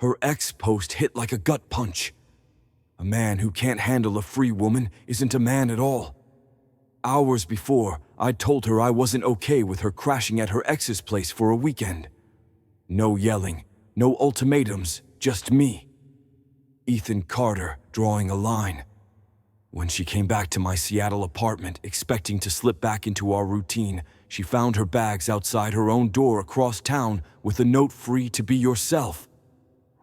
Her ex post hit like a gut punch. A man who can't handle a free woman isn't a man at all. Hours before, I'd told her I wasn't okay with her crashing at her ex's place for a weekend. No yelling, no ultimatums, just me. Ethan Carter drawing a line. When she came back to my Seattle apartment, expecting to slip back into our routine, she found her bags outside her own door across town with a note free to be yourself.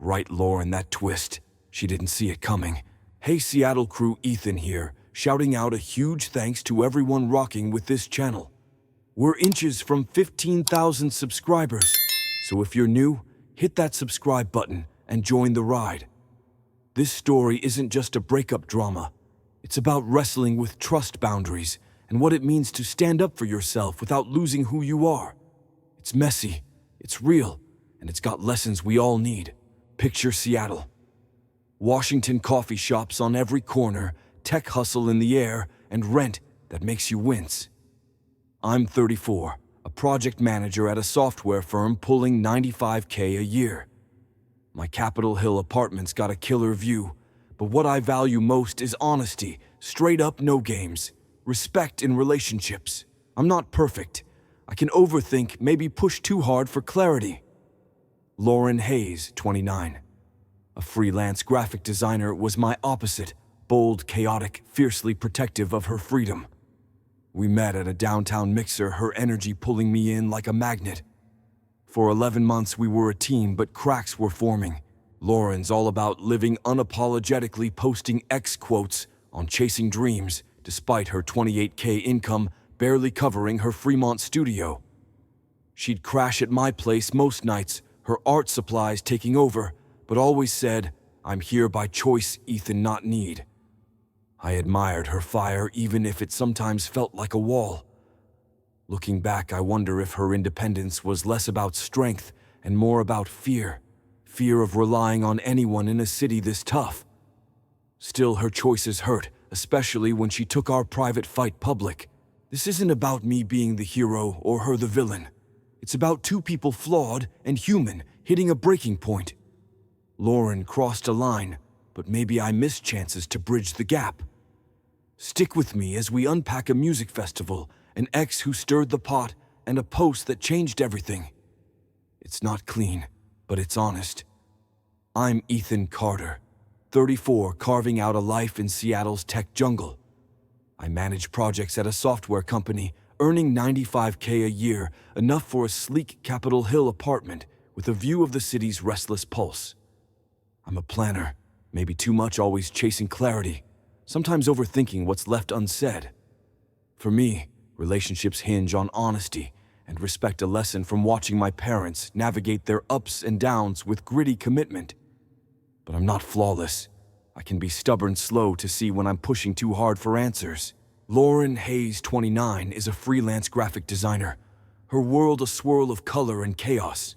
Right, Lauren, that twist. She didn't see it coming. Hey Seattle crew, Ethan here, shouting out a huge thanks to everyone rocking with this channel. We're inches from 15,000 subscribers, so if you're new, hit that subscribe button and join the ride. This story isn't just a breakup drama. It's about wrestling with trust boundaries and what it means to stand up for yourself without losing who you are. It's messy, it's real, and it's got lessons we all need. Picture Seattle. Washington coffee shops on every corner, tech hustle in the air, and rent that makes you wince. I'm 34, a project manager at a software firm pulling $95K a year. My Capitol Hill apartment's got a killer view, but what I value most is honesty, straight up no games, respect in relationships. I'm not perfect. I can overthink, maybe push too hard for clarity. Lauren Hayes, 29. A freelance graphic designer, was my opposite, bold, chaotic, fiercely protective of her freedom. We met at a downtown mixer, her energy pulling me in like a magnet. For 11 months we were a team, but cracks were forming. Lauren's all about living unapologetically, posting X quotes on chasing dreams, despite her $28K income barely covering her Fremont studio. She'd crash at my place most nights, her art supplies taking over, but always said, "I'm here by choice, Ethan, not need." I admired her fire, even if it sometimes felt like a wall. Looking back, I wonder if her independence was less about strength and more about fear. Fear of relying on anyone in a city this tough. Still, her choices hurt, especially when she took our private fight public. This isn't about me being the hero or her the villain. It's about two people, flawed and human, hitting a breaking point. Lauren crossed a line, but maybe I missed chances to bridge the gap. Stick with me as we unpack a music festival, an ex who stirred the pot, and a post that changed everything. It's not clean, but it's honest. I'm Ethan Carter, 34, carving out a life in Seattle's tech jungle. I manage projects at a software company, earning $95K a year, enough for a sleek Capitol Hill apartment with a view of the city's restless pulse. I'm a planner, maybe too much, always chasing clarity, sometimes overthinking what's left unsaid. For me, relationships hinge on honesty and respect, a lesson from watching my parents navigate their ups and downs with gritty commitment. But I'm not flawless. I can be stubborn, slow to see when I'm pushing too hard for answers. Lauren Hayes, 29, is a freelance graphic designer, her world a swirl of color and chaos.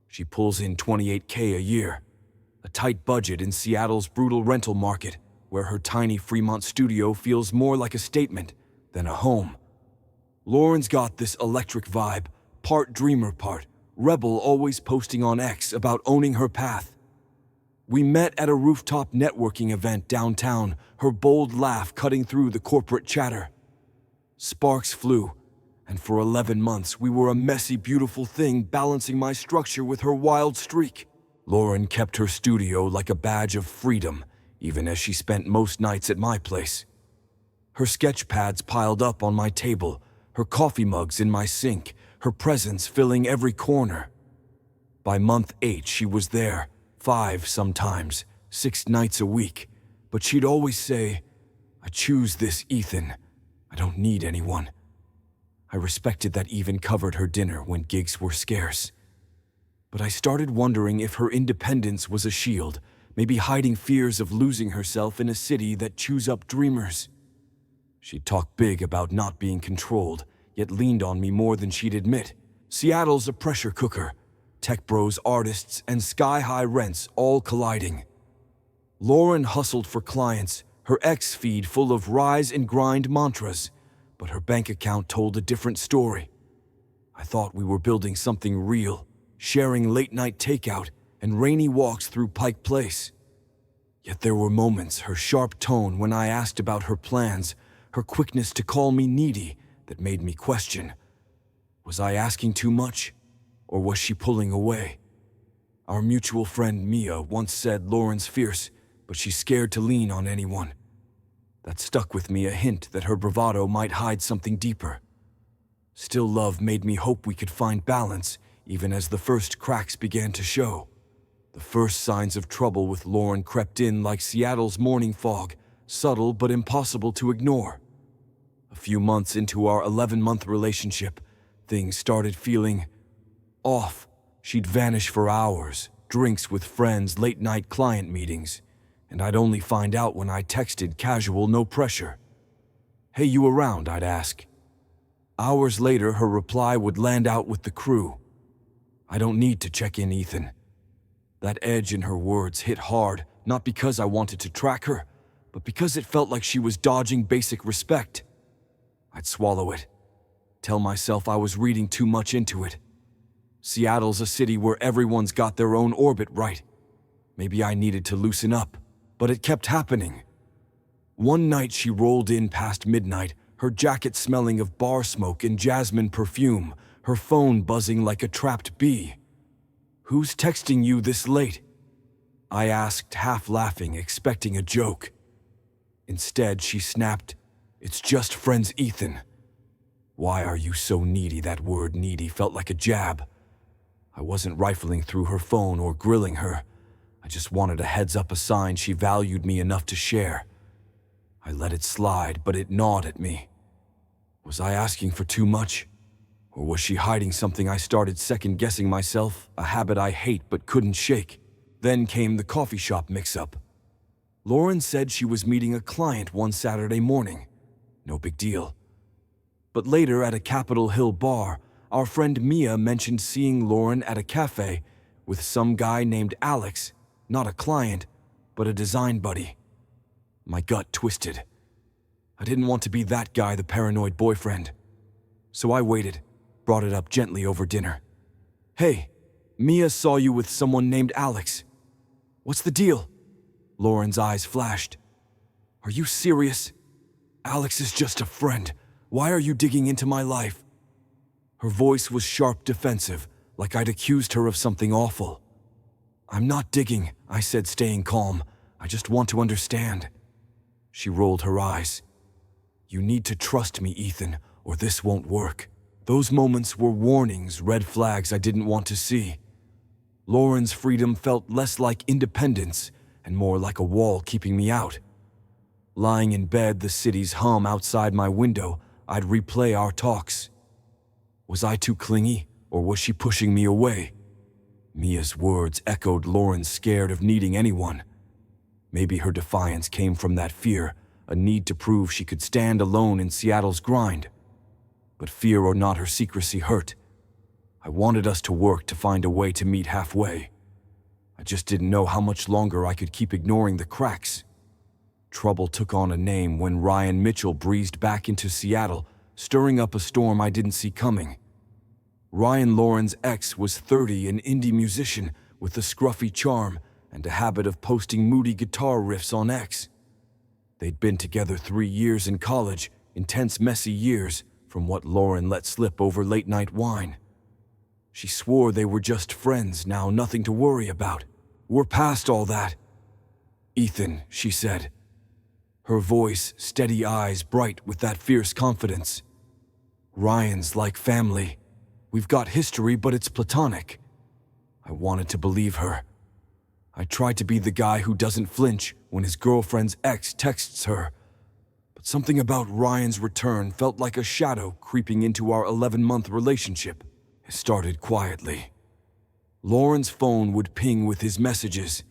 She pulls in $28K a year, a tight budget in Seattle's brutal rental market, where her tiny Fremont studio feels more like a statement than a home. Lauren's got this electric vibe, part dreamer, part rebel, always posting on X about owning her path. We met at a rooftop networking event downtown, her bold laugh cutting through the corporate chatter. Sparks flew, and for 11 months we were a messy, beautiful thing, balancing my structure with her wild streak. Lauren kept her studio like a badge of freedom, even as she spent most nights at my place. Her sketch pads piled up on my table, her coffee mugs in my sink, her presence filling every corner. By month 8, she was there, 5 sometimes, 6 nights a week, but she'd always say, "I choose this, Ethan. I don't need anyone." I respected that, even covered her dinner when gigs were scarce. But I started wondering if her independence was a shield, maybe hiding fears of losing herself in a city that chews up dreamers. She'd talk big about not being controlled, yet leaned on me more than she'd admit. Seattle's a pressure cooker. Tech bros, artists, and sky-high rents all colliding. Lauren hustled for clients, her X feed full of rise and grind mantras, but her bank account told a different story. I thought we were building something real, sharing late-night takeout, and rainy walks through Pike Place. Yet there were moments, her sharp tone when I asked about her plans, her quickness to call me needy, that made me question. Was I asking too much, or was she pulling away? Our mutual friend Mia once said Lauren's fierce, but she's scared to lean on anyone. That stuck with me, a hint that her bravado might hide something deeper. Still, love made me hope we could find balance, even as the first cracks began to show. The first signs of trouble with Lauren crept in like Seattle's morning fog, subtle but impossible to ignore. A few months into our 11-month relationship, things started feeling off. She'd vanish for hours, drinks with friends, late-night client meetings, and I'd only find out when I texted casual, no pressure. "Hey, you around?" I'd ask. Hours later, her reply would land out with the crew. "I don't need to check in, Ethan." That edge in her words hit hard, not because I wanted to track her, but because it felt like she was dodging basic respect. I'd swallow it, tell myself I was reading too much into it. Seattle's a city where everyone's got their own orbit right. Maybe I needed to loosen up, but it kept happening. One night she rolled in past midnight, her jacket smelling of bar smoke and jasmine perfume, her phone buzzing like a trapped bee. "Who's texting you this late?" I asked, half laughing, expecting a joke. Instead, she snapped, "It's just friends, Ethan." Why are you so needy? That word needy felt like a jab. I wasn't rifling through her phone or grilling her. I just wanted a heads-up, a sign she valued me enough to share. I let it slide, but it gnawed at me. Was I asking for too much? Or was she hiding something? I started second-guessing myself, a habit I hate but couldn't shake. Then came the coffee shop mix-up. Lauren said she was meeting a client one Saturday morning. No big deal. But later at a Capitol Hill bar, our friend Mia mentioned seeing Lauren at a cafe with some guy named Alex, not a client, but a design buddy. My gut twisted. I didn't want to be that guy, the paranoid boyfriend. So I waited, brought it up gently over dinner. "Hey, Mia saw you with someone named Alex. What's the deal?" Lauren's eyes flashed. "Are you serious? Alex is just a friend. Why are you digging into my life?" Her voice was sharp, defensive, like I'd accused her of something awful. "I'm not digging," I said, staying calm. "I just want to understand." She rolled her eyes. "You need to trust me, Ethan, or this won't work." Those moments were warnings, red flags I didn't want to see. Lauren's freedom felt less like independence and more like a wall keeping me out. Lying in bed, the city's hum outside my window, I'd replay our talks. Was I too clingy, or was she pushing me away? Mia's words echoed Lauren's, scared of needing anyone. Maybe her defiance came from that fear, a need to prove she could stand alone in Seattle's grind. But fear or not, her secrecy hurt. I wanted us to work to find a way to meet halfway. I just didn't know how much longer I could keep ignoring the cracks. Trouble took on a name when Ryan Mitchell breezed back into Seattle, stirring up a storm I didn't see coming. Ryan, Lauren's ex, was 30, an indie musician with a scruffy charm and a habit of posting moody guitar riffs on X. They'd been together 3 years in college, intense, messy years, from what Lauren let slip over late-night wine. She swore they were just friends now, nothing to worry about. "We're past all that." "Ethan," she said. Her voice, steady, eyes bright with that fierce confidence. "Ryan's like family. We've got history, but it's platonic." I wanted to believe her. I tried to be the guy who doesn't flinch when his girlfriend's ex texts her. But something about Ryan's return felt like a shadow creeping into our 11-month relationship. It started quietly. Lauren's phone would ping with his messages,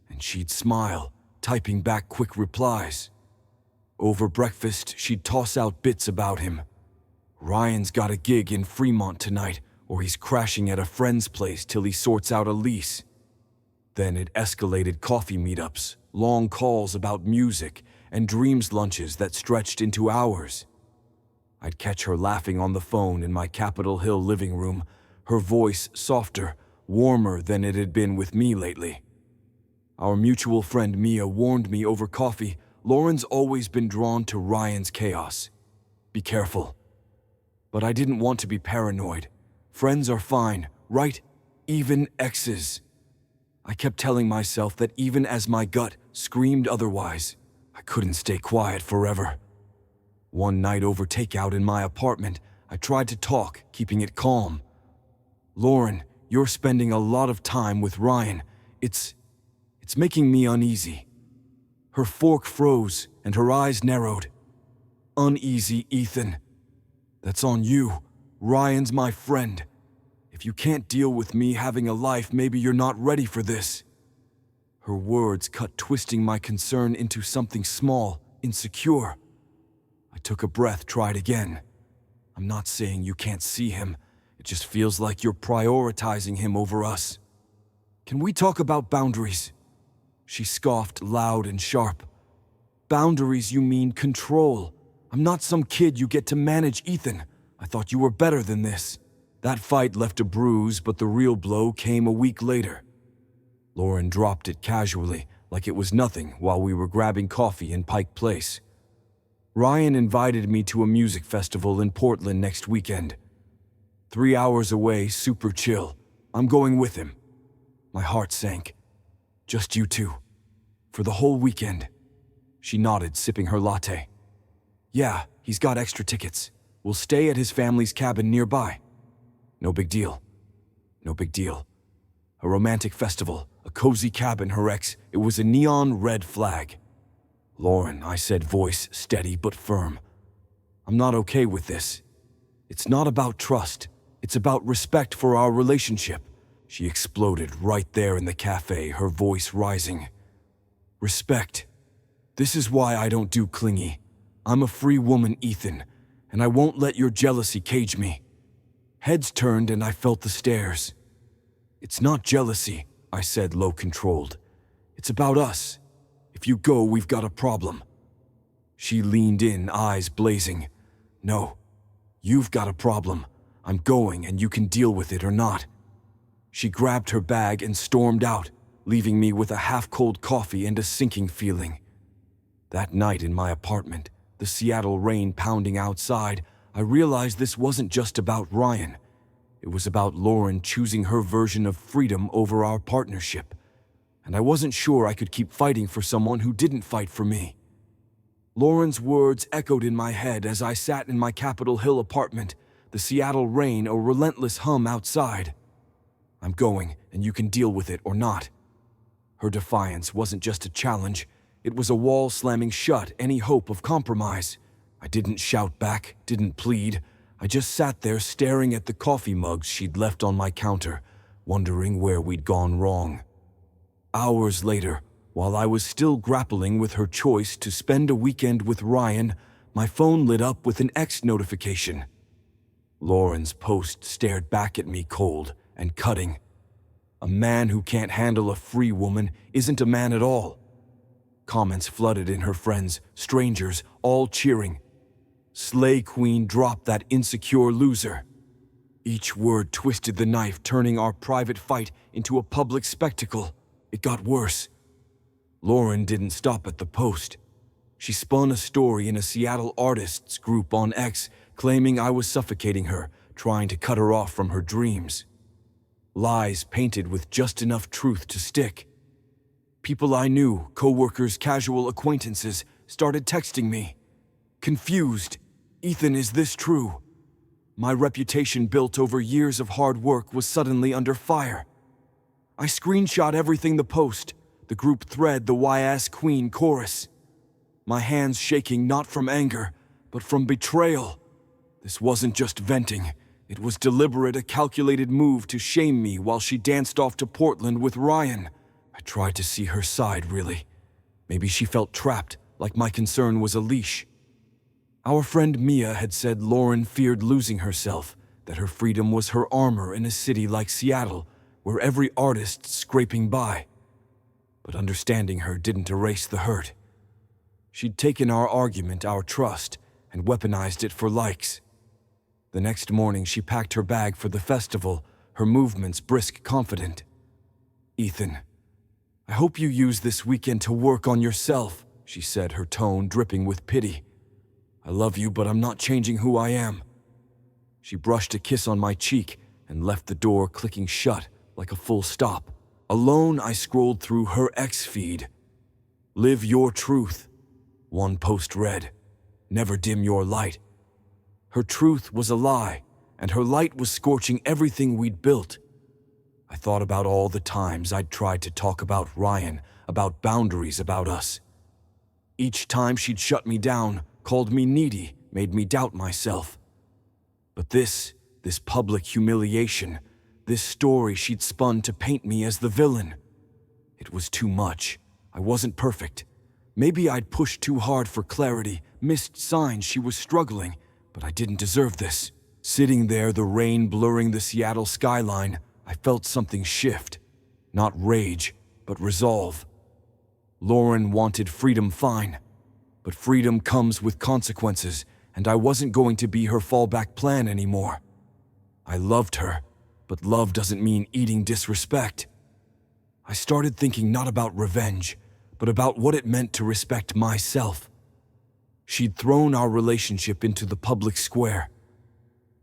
and she'd smile, typing back quick replies. Over breakfast, she'd toss out bits about him. "Ryan's got a gig in Fremont tonight, or he's crashing at a friend's place till he sorts out a lease." Then it escalated: coffee meetups, long calls about music, and dreams lunches that stretched into hours. I'd catch her laughing on the phone in my Capitol Hill living room, her voice softer, warmer than it had been with me lately. Our mutual friend Mia warned me over coffee, Lauren's always been drawn to Ryan's chaos. Be careful. But I didn't want to be paranoid. Friends are fine, right? Even exes. I kept telling myself that even as my gut screamed otherwise, I couldn't stay quiet forever. One night over takeout in my apartment, I tried to talk, keeping it calm. Lauren, you're spending a lot of time with Ryan. It's making me uneasy. Her fork froze and her eyes narrowed. Uneasy, Ethan. That's on you. Ryan's my friend. If you can't deal with me having a life, maybe you're not ready for this. Her words cut twisting my concern into something small, insecure. I took a breath, tried again. I'm not saying you can't see him. It just feels like you're prioritizing him over us. Can we talk about boundaries? She scoffed loud and sharp. Boundaries, you mean control. I'm not some kid you get to manage, Ethan. I thought you were better than this. That fight left a bruise, but the real blow came a week later. Lauren dropped it casually, like it was nothing, while we were grabbing coffee in Pike Place. Ryan invited me to a music festival in Portland next weekend. 3 hours away, super chill. I'm going with him. My heart sank. Just you two. For the whole weekend. She nodded, sipping her latte. Yeah, he's got extra tickets. We'll stay at his family's cabin nearby. No big deal. No big deal. A romantic festival, a cozy cabin, her ex, it was a neon red flag. Lauren, I said, voice steady but firm. I'm not okay with this. It's not about trust. It's about respect for our relationship. She exploded right there in the cafe, her voice rising. Respect. This is why I don't do clingy. I'm a free woman, Ethan, and I won't let your jealousy cage me. Heads turned and I felt the stares. It's not jealousy, I said, low controlled. It's about us. If you go, we've got a problem. She leaned in, eyes blazing. No, you've got a problem. I'm going and you can deal with it or not. She grabbed her bag and stormed out, leaving me with a half-cold coffee and a sinking feeling. That night in my apartment, the Seattle rain pounding outside, I realized this wasn't just about Ryan. It was about Lauren choosing her version of freedom over our partnership. And I wasn't sure I could keep fighting for someone who didn't fight for me. Lauren's words echoed in my head as I sat in my Capitol Hill apartment, the Seattle rain a relentless hum outside. I'm going, and you can deal with it or not. Her defiance wasn't just a challenge. It was a wall slamming shut any hope of compromise. I didn't shout back, didn't plead. I just sat there staring at the coffee mugs she'd left on my counter, wondering where we'd gone wrong. Hours later, while I was still grappling with her choice to spend a weekend with Ryan, my phone lit up with an X notification. Lauren's post stared back at me cold and cutting. A man who can't handle a free woman isn't a man at all. Comments flooded in her friends, strangers, all cheering. Slay Queen, drop that insecure loser. Each word twisted the knife, turning our private fight into a public spectacle. It got worse. Lauren didn't stop at the post. She spun a story in a Seattle artists group on X, claiming I was suffocating her, trying to cut her off from her dreams. Lies painted with just enough truth to stick. People I knew, coworkers, casual acquaintances, started texting me. Confused. Ethan, is this true? My reputation built over years of hard work was suddenly under fire. I screenshot everything the post, the group thread, the why-ass queen chorus. My hands shaking not from anger, but from betrayal. This wasn't just venting. It was deliberate, a calculated move to shame me while she danced off to Portland with Ryan. I tried to see her side, really. Maybe she felt trapped, like my concern was a leash. Our friend Mia had said Lauren feared losing herself, that her freedom was her armor in a city like Seattle, where every artist's scraping by. But understanding her didn't erase the hurt. She'd taken our argument, our trust, and weaponized it for likes. The next morning, she packed her bag for the festival, her movements brisk, confident. "Ethan, I hope you use this weekend to work on yourself," she said, her tone dripping with pity. "I love you, but I'm not changing who I am." She brushed a kiss on my cheek and left the door clicking shut like a full stop. Alone, I scrolled through her ex feed. "Live your truth." One post read, "Never dim your light." Her truth was a lie, and her light was scorching everything we'd built. I thought about all the times I'd tried to talk about Ryan, about boundaries, about us. Each time she'd shut me down, called me needy, made me doubt myself. But this public humiliation, this story she'd spun to paint me as the villain. It was too much. I wasn't perfect. Maybe I'd pushed too hard for clarity, missed signs she was struggling, but I didn't deserve this. Sitting there, the rain blurring the Seattle skyline, I felt something shift. Not rage, but resolve. Lauren wanted freedom, fine. But freedom comes with consequences, and I wasn't going to be her fallback plan anymore. I loved her, but love doesn't mean eating disrespect. I started thinking not about revenge, but about what it meant to respect myself. She'd thrown our relationship into the public square.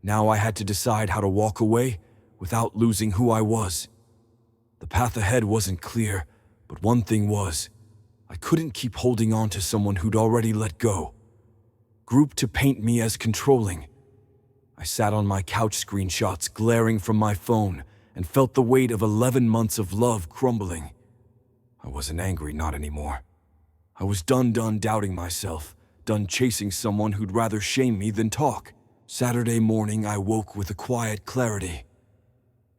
Now I had to decide how to walk away without losing who I was. The path ahead wasn't clear, but one thing was, I couldn't keep holding on to someone who'd already let go. Grouped to paint me as controlling. I sat on my couch, screenshots glaring from my phone, and felt the weight of 11 months of love crumbling. I wasn't angry, not anymore. I was done doubting myself, done chasing someone who'd rather shame me than talk. Saturday morning, I woke with a quiet clarity.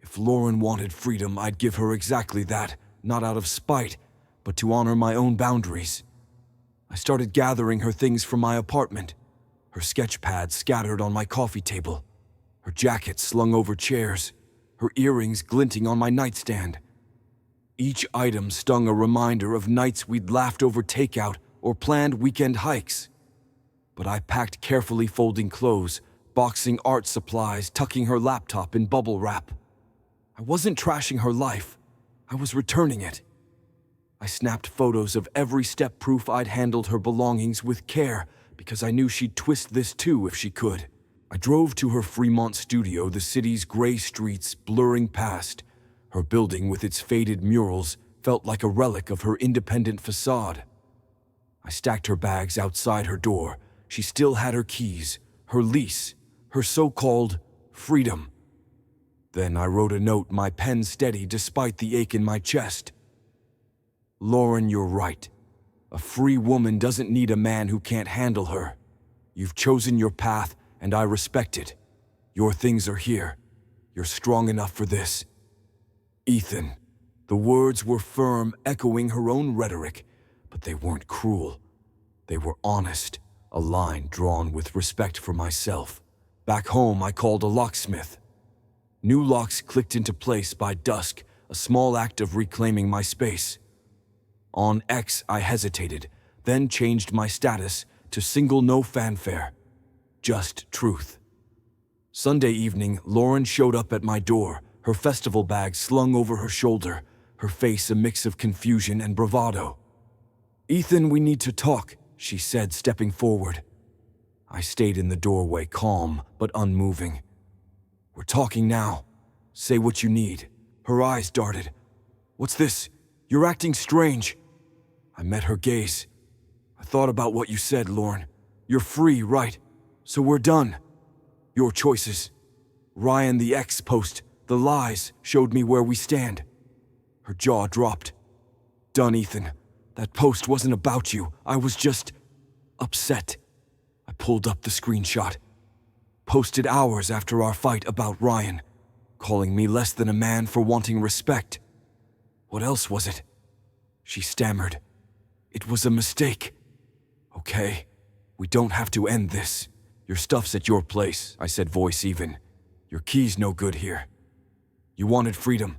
If Lauren wanted freedom, I'd give her exactly that, not out of spite, but to honor my own boundaries. I started gathering her things from my apartment, her sketch pads scattered on my coffee table, her jacket slung over chairs, her earrings glinting on my nightstand. Each item stung a reminder of nights we'd laughed over takeout or planned weekend hikes. But I packed carefully, folding clothes, boxing art supplies, tucking her laptop in bubble wrap. I wasn't trashing her life, I was returning it. I snapped photos of every step, proof I'd handled her belongings with care, because I knew she'd twist this too if she could. I drove to her Fremont studio, the city's gray streets blurring past. Her building with its faded murals felt like a relic of her independent facade. I stacked her bags outside her door. She still had her keys, her lease, her so-called freedom. Then I wrote a note, my pen steady despite the ache in my chest. "Lauren, you're right. A free woman doesn't need a man who can't handle her. You've chosen your path, and I respect it. Your things are here. You're strong enough for this." Ethan. The words were firm, echoing her own rhetoric, but they weren't cruel. They were honest, a line drawn with respect for myself. Back home, I called a locksmith. New locks clicked into place by dusk, a small act of reclaiming my space. On X, I hesitated, then changed my status to single, no fanfare. Just truth. Sunday evening, Lauren showed up at my door, her festival bag slung over her shoulder, her face a mix of confusion and bravado. "Ethan, we need to talk," she said, stepping forward. I stayed in the doorway, calm but unmoving. "We're talking now. Say what you need." Her eyes darted. "What's this? You're acting strange." I met her gaze. "I thought about what you said, Lauren. You're free, right? So we're done. Your choices. Ryan, the ex post, the lies showed me where we stand." Her jaw dropped. "Done, Ethan. That post wasn't about you. I was just upset." I pulled up the screenshot. Posted hours after our fight about Ryan, calling me less than a man for wanting respect. "What else was it?" She stammered. "It was a mistake." "Okay, we don't have to end this. Your stuff's at your place," I said, voice even. "Your key's no good here. You wanted freedom.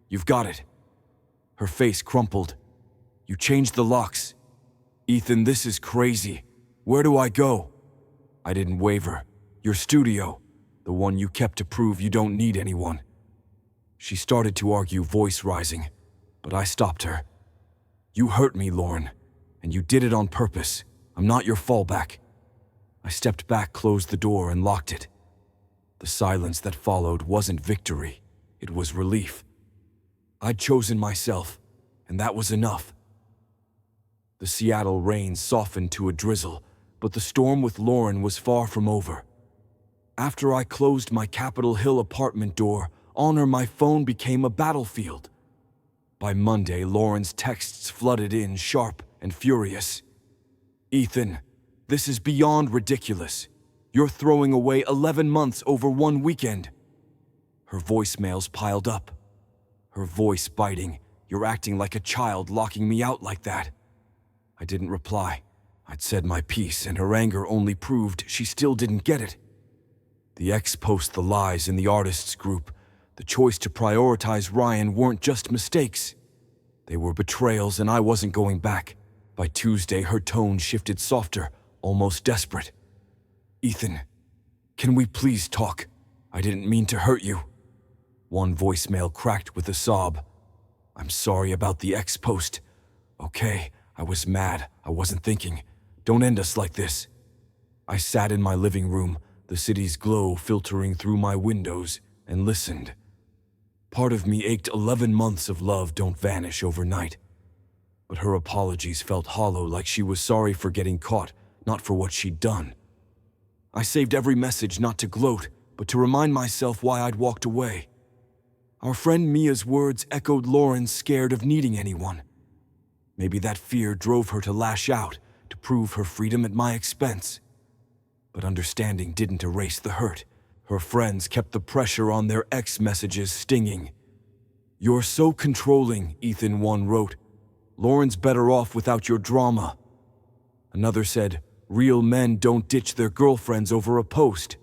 You've got it." Her face crumpled. "You changed the locks." "Ethan, this is crazy. Where do I go?" I didn't waver. "Your studio, the one you kept to prove you don't need anyone." She started to argue, voice rising, but I stopped her. You hurt me, Lauren, and you did it on purpose. I'm not your fallback. I stepped back, closed the door, and locked it. The silence that followed wasn't victory, it was relief. I'd chosen myself, and that was enough. The Seattle rain softened to a drizzle, but the storm with Lauren was far from over. After I closed my Capitol Hill apartment door, my phone became a battlefield. By Monday, Lauren's texts flooded in, sharp and furious. Ethan, this is beyond ridiculous. You're throwing away 11 months over one weekend. Her voicemails piled up. Her voice biting. You're acting like a child, locking me out like that. I didn't reply. I'd said my piece, and her anger only proved she still didn't get it. The ex post, the lies in the artists group, the choice to prioritize Ryan weren't just mistakes. They were betrayals, and I wasn't going back. By Tuesday, her tone shifted softer, almost desperate. Ethan, can we please talk? I didn't mean to hurt you. One voicemail cracked with a sob. I'm sorry about the ex post. Okay, I was mad. I wasn't thinking. Don't end us like this. I sat in my living room, the city's glow filtering through my windows, and listened. Part of me ached. 11 months of love don't vanish overnight. But her apologies felt hollow, like she was sorry for getting caught, not for what she'd done. I saved every message not to gloat, but to remind myself why I'd walked away. Our friend Mia's words echoed Lauren's, scared of needing anyone. Maybe that fear drove her to lash out, to prove her freedom at my expense. But understanding didn't erase the hurt. Her friends kept the pressure on, their ex messages stinging. You're so controlling, Ethan, one wrote. Lauren's better off without your drama. Another said, real men don't ditch their girlfriends over a post.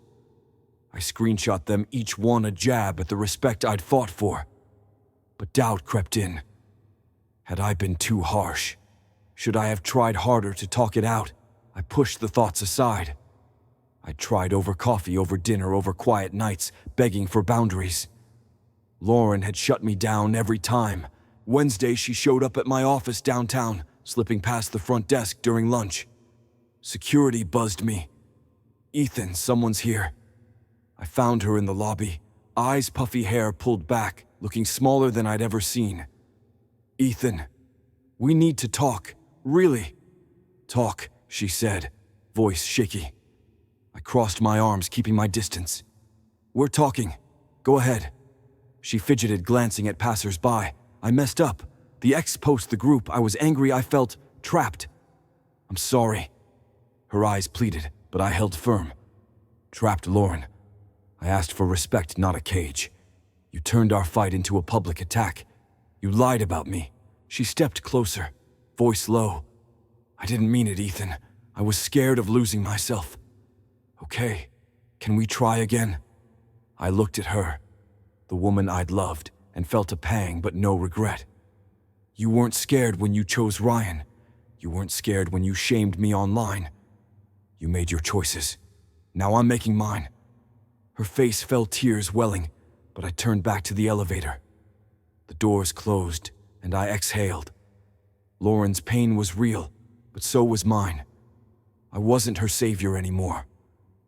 I screenshot them, each one a jab at the respect I'd fought for. But doubt crept in. Had I been too harsh? Should I have tried harder to talk it out? I pushed the thoughts aside. I tried over coffee, over dinner, over quiet nights, begging for boundaries. Lauren had shut me down every time. Wednesday, she showed up at my office downtown, slipping past the front desk during lunch. Security buzzed me. Ethan, someone's here. I found her in the lobby, eyes, puffy hair pulled back, looking smaller than I'd ever seen. Ethan, we need to talk, really. Talk, she said, voice shaky. I crossed my arms, keeping my distance. We're talking. Go ahead. She fidgeted, glancing at passers-by. I messed up. The ex post the group. I was angry. I felt trapped. I'm sorry. Her eyes pleaded, but I held firm. Trapped, Lauren. I asked for respect, not a cage. You turned our fight into a public attack. You lied about me. She stepped closer, voice low. I didn't mean it, Ethan. I was scared of losing myself. Okay, can we try again? I looked at her, the woman I'd loved, and felt a pang but no regret. You weren't scared when you chose Ryan. You weren't scared when you shamed me online. You made your choices. Now I'm making mine. Her face fell, tears welling, but I turned back to the elevator. The doors closed, and I exhaled. Lauren's pain was real, but so was mine. I wasn't her savior anymore.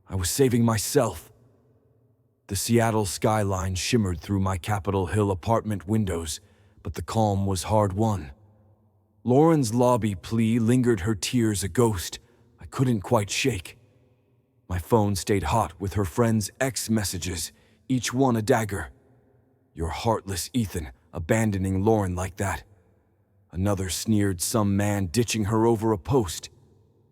I was saving myself. The Seattle skyline shimmered through my Capitol Hill apartment windows, but the calm was hard-won. Lauren's lobby plea lingered, her tears a ghost I couldn't quite shake. My phone stayed hot with her friends' ex messages, each one a dagger. You're heartless, Ethan, abandoning Lauren like that. Another sneered, some man ditching her over a post.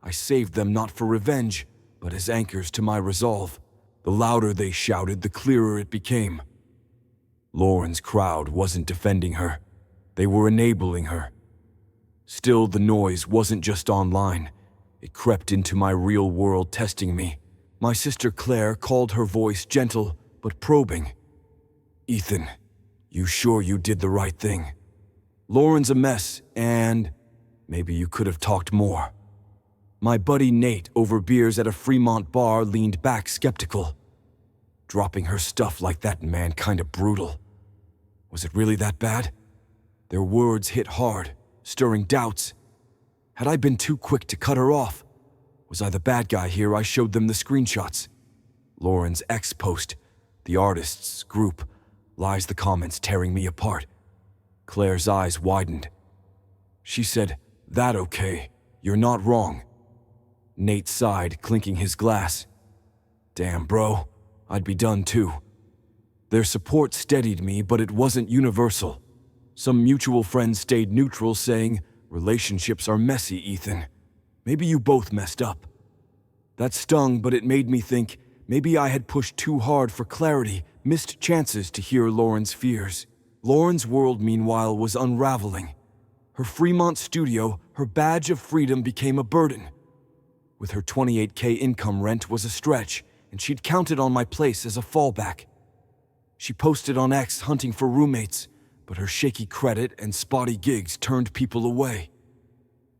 I saved them not for revenge, but as anchors to my resolve. The louder they shouted, the clearer it became. Lauren's crowd wasn't defending her. They were enabling her. Still, the noise wasn't just online. It crept into my real world, testing me. My sister Claire called, her voice gentle but probing. Ethan, you sure you did the right thing? Lauren's a mess, and maybe you could have talked more. My buddy Nate, over beers at a Fremont bar, leaned back skeptical. Dropping her stuff like that, man, kinda brutal. Was it really that bad? Their words hit hard, stirring doubts. Had I been too quick to cut her off? Was I the bad guy here? I showed them the screenshots. Lauren's ex post, the artists' group, lies the comments tearing me apart. Claire's eyes widened. She said, "That okay, you're not wrong." Nate sighed, clinking his glass. Damn, bro, I'd be done too. Their support steadied me, but it wasn't universal. Some mutual friends stayed neutral, saying, "Relationships are messy, Ethan. Maybe you both messed up." That stung, but it made me think maybe I had pushed too hard for clarity, missed chances to hear Lauren's fears. Lauren's world, meanwhile, was unraveling. Her Fremont studio, her badge of freedom, became a burden. With her $28K income, rent was a stretch, and she'd counted on my place as a fallback. She posted on X hunting for roommates, but her shaky credit and spotty gigs turned people away.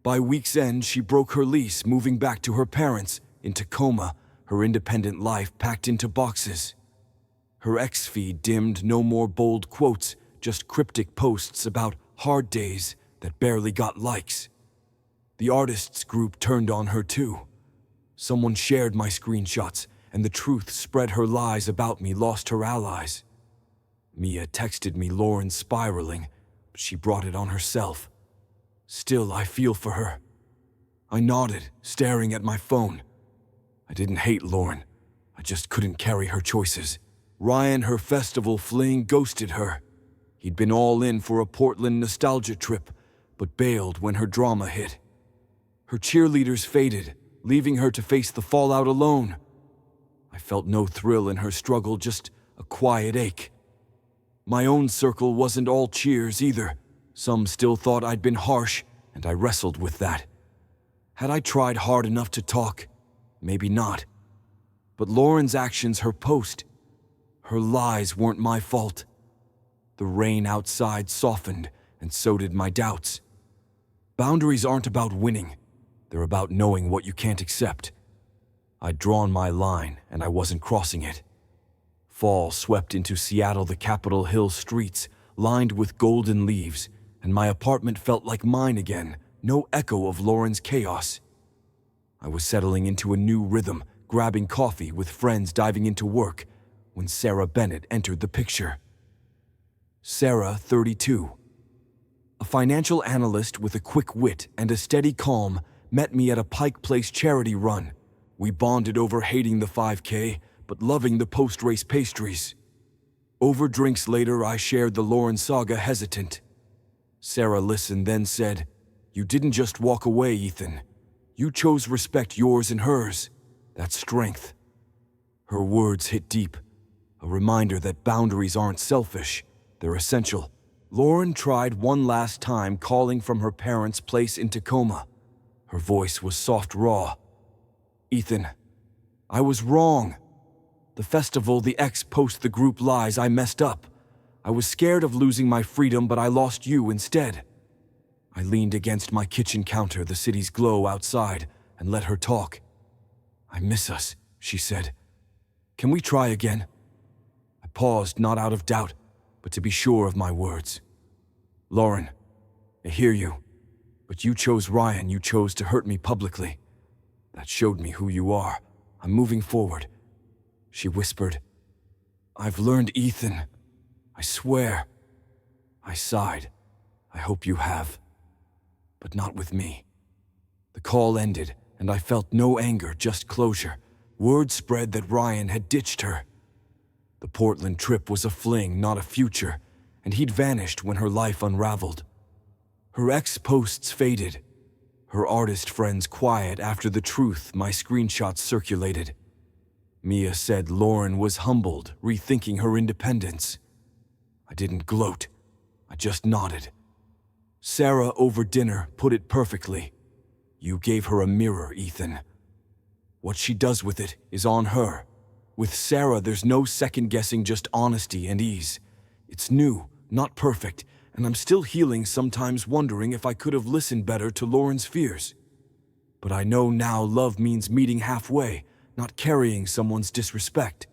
By week's end, she broke her lease, moving back to her parents in Tacoma, her independent life packed into boxes. Her X feed dimmed, no more bold quotes, just cryptic posts about hard days that barely got likes. The artists' group turned on her too. Someone shared my screenshots, and the truth spread. Her lies about me lost her allies. Mia texted me Lauren's spiraling, but she brought it on herself. Still, I feel for her. I nodded, staring at my phone. I didn't hate Lauren. I just couldn't carry her choices. Ryan, her festival fling, ghosted her. He'd been all in for a Portland nostalgia trip, but bailed when her drama hit. Her cheerleaders faded, leaving her to face the fallout alone. I felt no thrill in her struggle, just a quiet ache. My own circle wasn't all cheers either. Some still thought I'd been harsh, and I wrestled with that. Had I tried hard enough to talk? Maybe not. But Lauren's actions, her post, her lies weren't my fault. The rain outside softened, and so did my doubts. Boundaries aren't about winning. They're about knowing what you can't accept. I'd drawn my line, and I wasn't crossing it. Fall swept into Seattle, the Capitol Hill streets, lined with golden leaves, and my apartment felt like mine again, no echo of Lauren's chaos. I was settling into a new rhythm, grabbing coffee with friends, diving into work, when Sarah Bennett entered the picture. Sarah, 32. A financial analyst with a quick wit and a steady calm, met me at a Pike Place charity run. We bonded over hating the 5K, but loving the post-race pastries. Over drinks later, I shared the Lauren saga, hesitant. Sarah listened, then said, "You didn't just walk away, Ethan. You chose respect, yours and hers. That's strength." Her words hit deep, a reminder that boundaries aren't selfish, they're essential. Lauren tried one last time, calling from her parents' place in Tacoma. Her voice was soft, raw. "Ethan, I was wrong. The festival, the ex post, the group lies, I messed up. I was scared of losing my freedom, but I lost you instead." I leaned against my kitchen counter, the city's glow outside, and let her talk. "I miss us," she said. "Can we try again?" I paused, not out of doubt, but to be sure of my words. "Lauren, I hear you, but you chose Ryan. You chose to hurt me publicly. That showed me who you are. I'm moving forward." She whispered, "I've learned, Ethan. I swear." I sighed. "I hope you have. But not with me." The call ended, and I felt no anger, just closure. Word spread that Ryan had ditched her. The Portland trip was a fling, not a future, and he'd vanished when her life unraveled. Her ex-posts faded, her artist friends quiet after the truth, my screenshots circulated. Mia said Lauren was humbled, rethinking her independence. I didn't gloat, I just nodded. Sarah, over dinner, put it perfectly. "You gave her a mirror, Ethan. What she does with it is on her. With Sarah, there's no second-guessing, just honesty and ease. It's new, not perfect, and I'm still healing, sometimes wondering if I could have listened better to Lauren's fears. But I know now love means meeting halfway, not carrying someone's disrespect."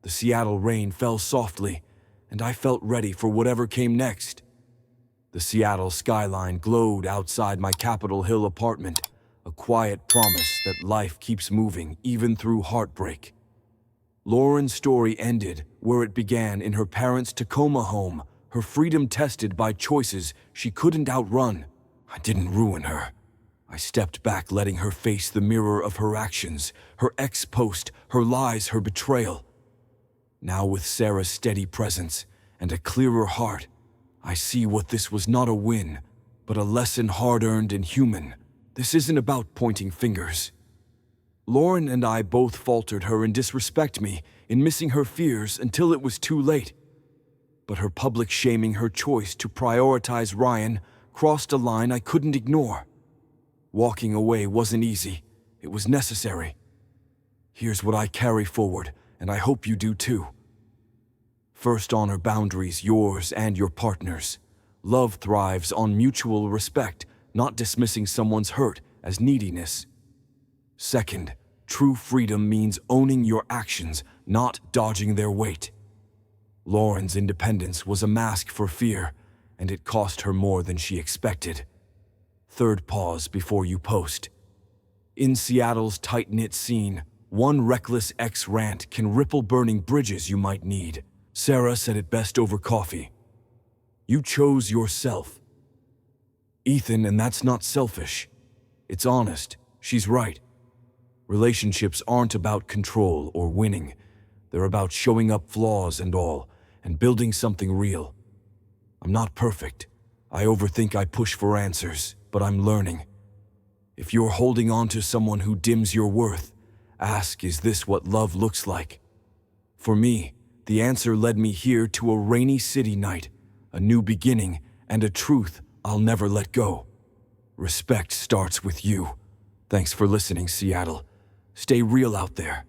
The Seattle rain fell softly, and I felt ready for whatever came next. The Seattle skyline glowed outside my Capitol Hill apartment, a quiet promise that life keeps moving even through heartbreak. Lauren's story ended where it began, in her parents' Tacoma home, her freedom tested by choices she couldn't outrun. I didn't ruin her. I stepped back, letting her face the mirror of her actions, her ex-post, her lies, her betrayal. Now, with Sarah's steady presence and a clearer heart, I see what this was: not a win, but a lesson hard-earned and human. This isn't about pointing fingers. Lauren and I both faltered her in disrespect me, in missing her fears until it was too late. But her public shaming, her choice to prioritize Ryan, crossed a line I couldn't ignore. Walking away wasn't easy. It was necessary. Here's what I carry forward, and I hope you do too. First, honor boundaries, yours and your partner's. Love thrives on mutual respect, not dismissing someone's hurt as neediness. Second, true freedom means owning your actions, not dodging their weight. Lauren's independence was a mask for fear, and it cost her more than she expected. Third, pause before you post. In Seattle's tight-knit scene, one reckless ex-rant can ripple burning bridges you might need. Sarah said it best over coffee. You chose yourself. Ethan, and that's not selfish. It's honest. She's right. Relationships aren't about control or winning. They're about showing up, flaws and all, and building something real. I'm not perfect. I overthink, I push for answers, but I'm learning. If you're holding on to someone who dims your worth, ask, is this what love looks like? For me, the answer led me here, to a rainy city night, a new beginning, and a truth I'll never let go. Respect starts with you. Thanks for listening, Seattle. Stay real out there.